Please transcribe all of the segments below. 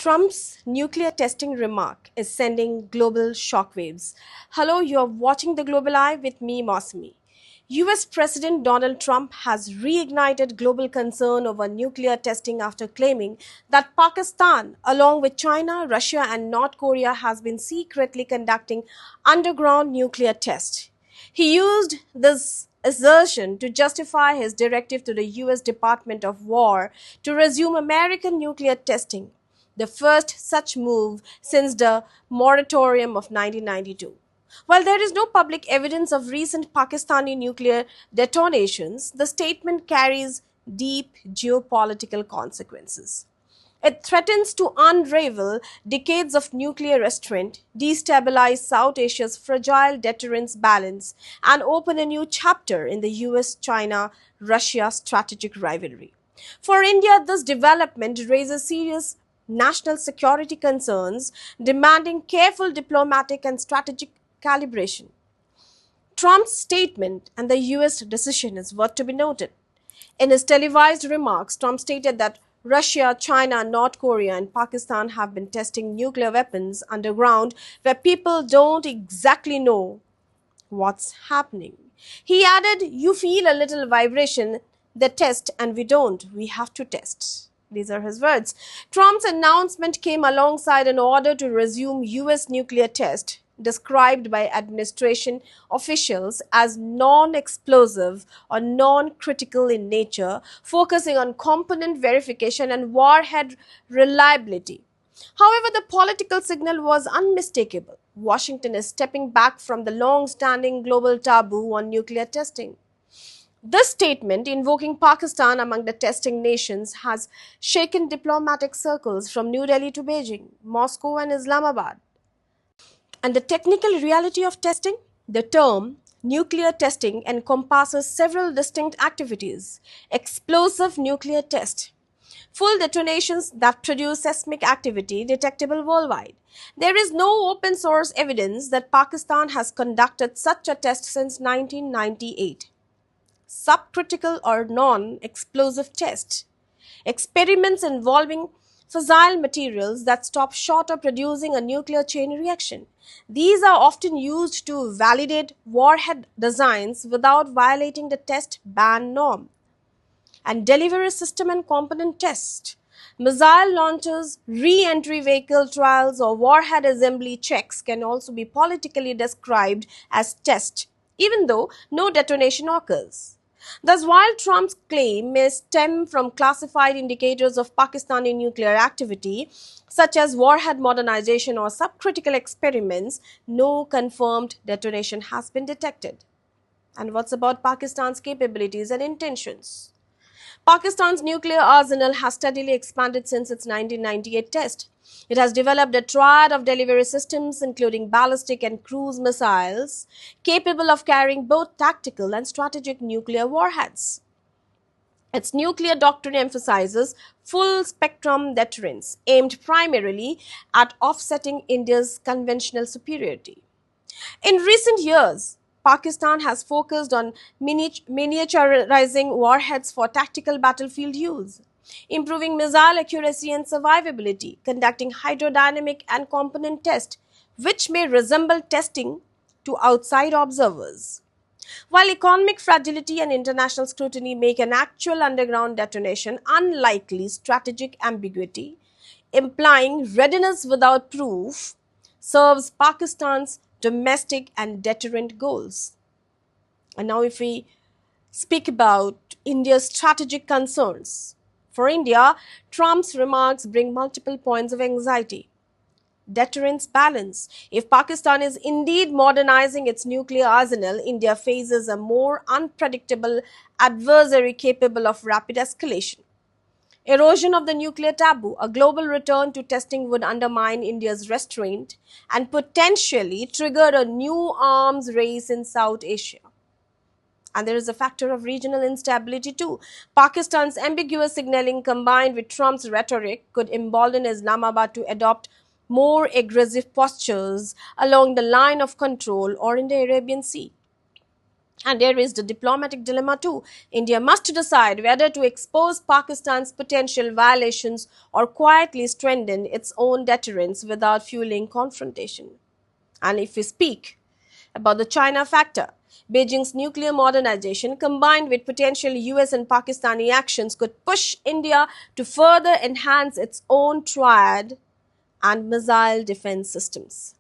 Trump's nuclear testing remark is sending global shockwaves. Hello, you're watching The Global Eye with me, Mousumi. US President Donald Trump has reignited global concern over nuclear testing after claiming that Pakistan, along with China, Russia, and North Korea, has been secretly conducting underground nuclear tests. He used this assertion to justify his directive to the US Department of War to resume American nuclear testing, the first such move since the moratorium of 1992. While there is no public evidence of recent Pakistani nuclear detonations, the statement carries deep geopolitical consequences. It threatens to unravel decades of nuclear restraint, destabilize South Asia's fragile deterrence balance, and open a new chapter in the US China Russia strategic rivalry. For India, this development raises serious national security concerns, demanding careful diplomatic and strategic calibration. Trump's statement and the US decision is worth to be noted. In his televised remarks, Trump stated that Russia, China, North Korea, and Pakistan have been testing nuclear weapons underground where people don't exactly know what's happening. He added, "You feel a little vibration, they test, and we don't. We have to test." These are his words. Trump's announcement came alongside an order to resume US nuclear tests, described by administration officials as non-explosive or non-critical in nature, focusing on component verification and warhead reliability. However, the political signal was unmistakable. Washington is stepping back from the long-standing global taboo on nuclear testing. This statement, invoking Pakistan among the testing nations, has shaken diplomatic circles from New Delhi to Beijing, Moscow, and Islamabad. And the technical reality of testing? The term nuclear testing encompasses several distinct activities. Explosive nuclear test, full detonations that produce seismic activity detectable worldwide. There is no open source evidence that Pakistan has conducted such a test since 1998. Subcritical or non-explosive test, experiments involving fissile materials that stop short of producing a nuclear chain reaction. These are often used to validate warhead designs without violating the test ban norm. And delivery system and component test, missile launchers, re-entry vehicle trials, or warhead assembly checks can also be politically described as test, even though no detonation occurs. Thus, while Trump's claim may stem from classified indicators of Pakistani nuclear activity, such as warhead modernization or subcritical experiments, no confirmed detonation has been detected. And what's about Pakistan's capabilities and intentions? Pakistan's nuclear arsenal has steadily expanded since its 1998 test. It has developed a triad of delivery systems, including ballistic and cruise missiles, capable of carrying both tactical and strategic nuclear warheads. Its nuclear doctrine emphasizes full spectrum deterrence, aimed primarily at offsetting India's conventional superiority. In recent years, Pakistan has focused on miniaturizing warheads for tactical battlefield use, improving missile accuracy and survivability, conducting hydrodynamic and component tests, which may resemble testing to outside observers. While economic fragility and international scrutiny make an actual underground detonation unlikely, strategic ambiguity, implying readiness without proof, serves Pakistan's domestic and deterrent goals. And now, if we speak about India's strategic concerns, for India, Trump's remarks bring multiple points of anxiety. Deterrence balance. If Pakistan is indeed modernizing its nuclear arsenal, India faces a more unpredictable adversary capable of rapid escalation. Erosion of the nuclear taboo. A global return to testing would undermine India's restraint and potentially trigger a new arms race in South Asia. And there is a factor of regional instability too. Pakistan's ambiguous signaling combined with Trump's rhetoric could embolden Islamabad to adopt more aggressive postures along the line of control or in the Arabian Sea. And there is the diplomatic dilemma too. India must decide whether to expose Pakistan's potential violations or quietly strengthen its own deterrence without fueling confrontation. And if we speak about the China factor, Beijing's nuclear modernization combined with potential US and Pakistani actions could push India to further enhance its own triad and missile defense systems.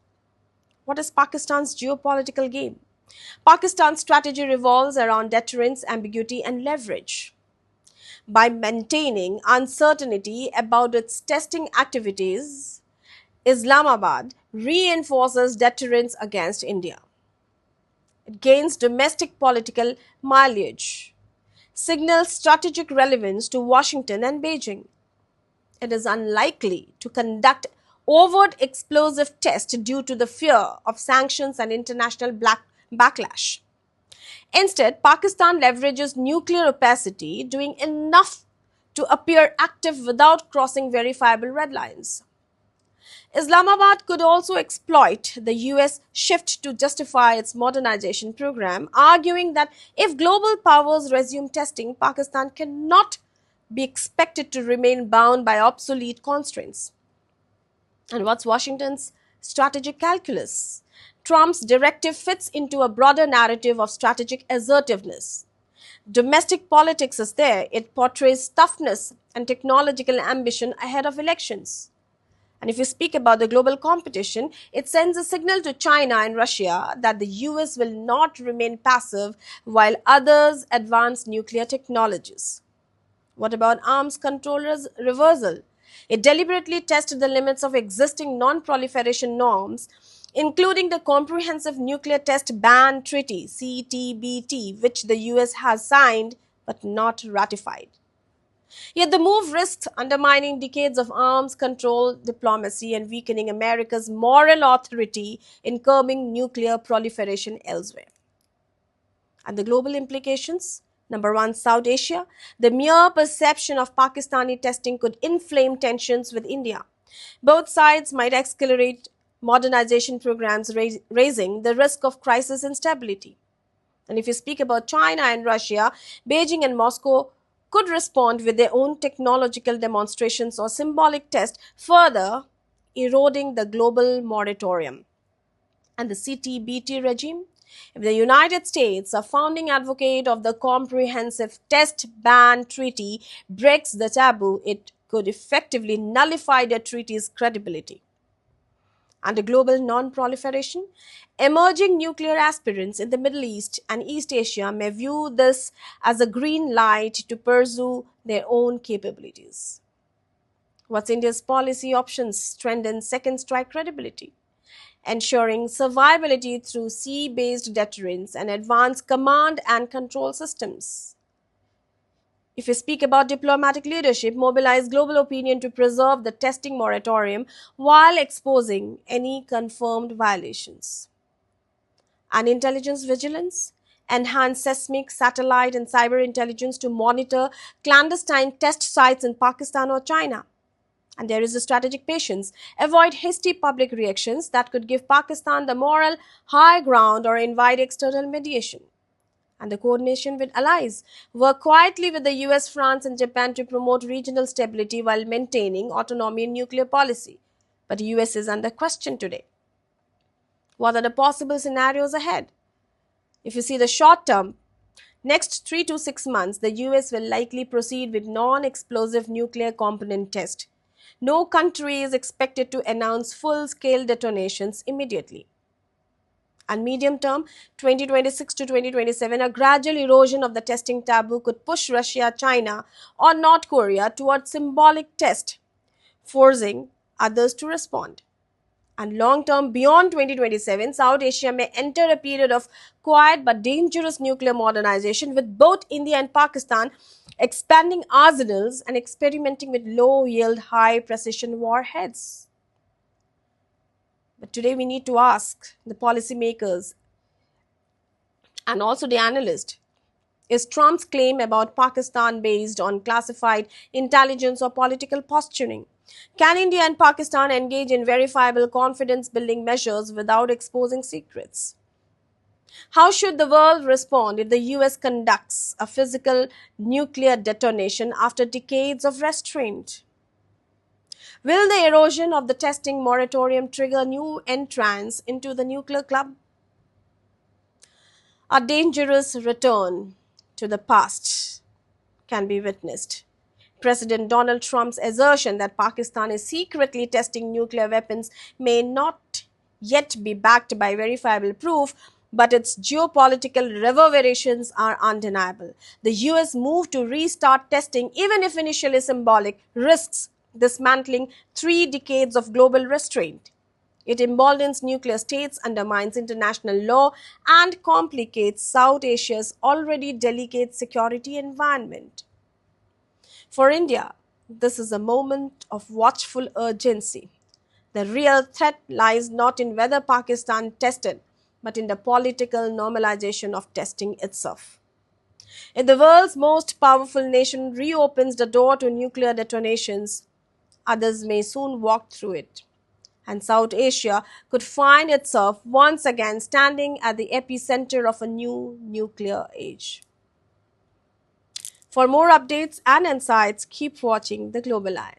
What is Pakistan's geopolitical game? Pakistan's strategy revolves around deterrence, ambiguity, and leverage. By maintaining uncertainty about its testing activities, Islamabad reinforces deterrence against India. It gains domestic political mileage, signals strategic relevance to Washington and Beijing. It is unlikely to conduct overt explosive tests due to the fear of sanctions and international backlash. Instead, Pakistan leverages nuclear opacity, doing enough to appear active without crossing verifiable red lines. Islamabad could also exploit the US shift to justify its modernization program, arguing that if global powers resume testing, Pakistan cannot be expected to remain bound by obsolete constraints. And what's Washington's strategic calculus? Trump's directive fits into a broader narrative of strategic assertiveness. Domestic politics is there. It portrays toughness and technological ambition ahead of elections. And if you speak about the global competition, it sends a signal to China and Russia that the US will not remain passive while others advance nuclear technologies. What about arms control reversal? It deliberately tested the limits of existing non-proliferation norms, including the Comprehensive Nuclear Test Ban Treaty (CTBT), which the US has signed but not ratified. Yet the move risks undermining decades of arms control diplomacy and weakening America's moral authority in curbing nuclear proliferation elsewhere. And the global implications? Number one, South Asia. The mere perception of Pakistani testing could inflame tensions with India. Both sides might accelerate modernization programs, raising the risk of crisis instability. And if you speak about China and Russia, Beijing and Moscow could respond with their own technological demonstrations or symbolic tests, further eroding the global moratorium. And the CTBT regime? If the United States, a founding advocate of the Comprehensive Test Ban Treaty, breaks the taboo, it could effectively nullify the treaty's credibility. And the global non-proliferation? Emerging nuclear aspirants in the Middle East and East Asia may view this as a green light to pursue their own capabilities. What's India's policy options strengthen second strike credibility? Ensuring survivability through sea-based deterrence and advanced command and control systems. If we speak about diplomatic leadership, mobilize global opinion to preserve the testing moratorium while exposing any confirmed violations. And intelligence vigilance, enhance seismic, satellite, and cyber intelligence to monitor clandestine test sites in Pakistan or China. And there is a strategic patience. Avoid hasty public reactions that could give Pakistan the moral high ground or invite external mediation. And the coordination with allies. Work quietly with the US, France, and Japan to promote regional stability while maintaining autonomy in nuclear policy. But the US is under question today. What are the possible scenarios ahead? If you see the short term, next 3 to 6 months, the US will likely proceed with non-explosive nuclear component test. No country is expected to announce full-scale detonations immediately. And medium term, 2026 to 2027, a gradual erosion of the testing taboo could push Russia, China, or North Korea towards symbolic test, forcing others to respond. And long term, beyond 2027, South Asia may enter a period of quiet but dangerous nuclear modernization, with both India and Pakistan expanding arsenals and experimenting with low-yield, high-precision warheads. But today we need to ask the policymakers and also the analysts, is Trump's claim about Pakistan based on classified intelligence or political posturing? Can India and Pakistan engage in verifiable confidence-building measures without exposing secrets? How should the world respond if the US conducts a physical nuclear detonation after decades of restraint? Will the erosion of the testing moratorium trigger new entrants into the nuclear club? A dangerous return to the past can be witnessed. President Donald Trump's assertion that Pakistan is secretly testing nuclear weapons may not yet be backed by verifiable proof, but its geopolitical reverberations are undeniable. The US move to restart testing, even if initially symbolic, risks dismantling 3 decades of global restraint. It emboldens nuclear states, undermines international law, and complicates South Asia's already delicate security environment. For India, this is a moment of watchful urgency. The real threat lies not in whether Pakistan tested, but in the political normalization of testing itself. If the world's most powerful nation reopens the door to nuclear detonations, others may soon walk through it. And South Asia could find itself once again standing at the epicenter of a new nuclear age. For more updates and insights, keep watching The Global Eye.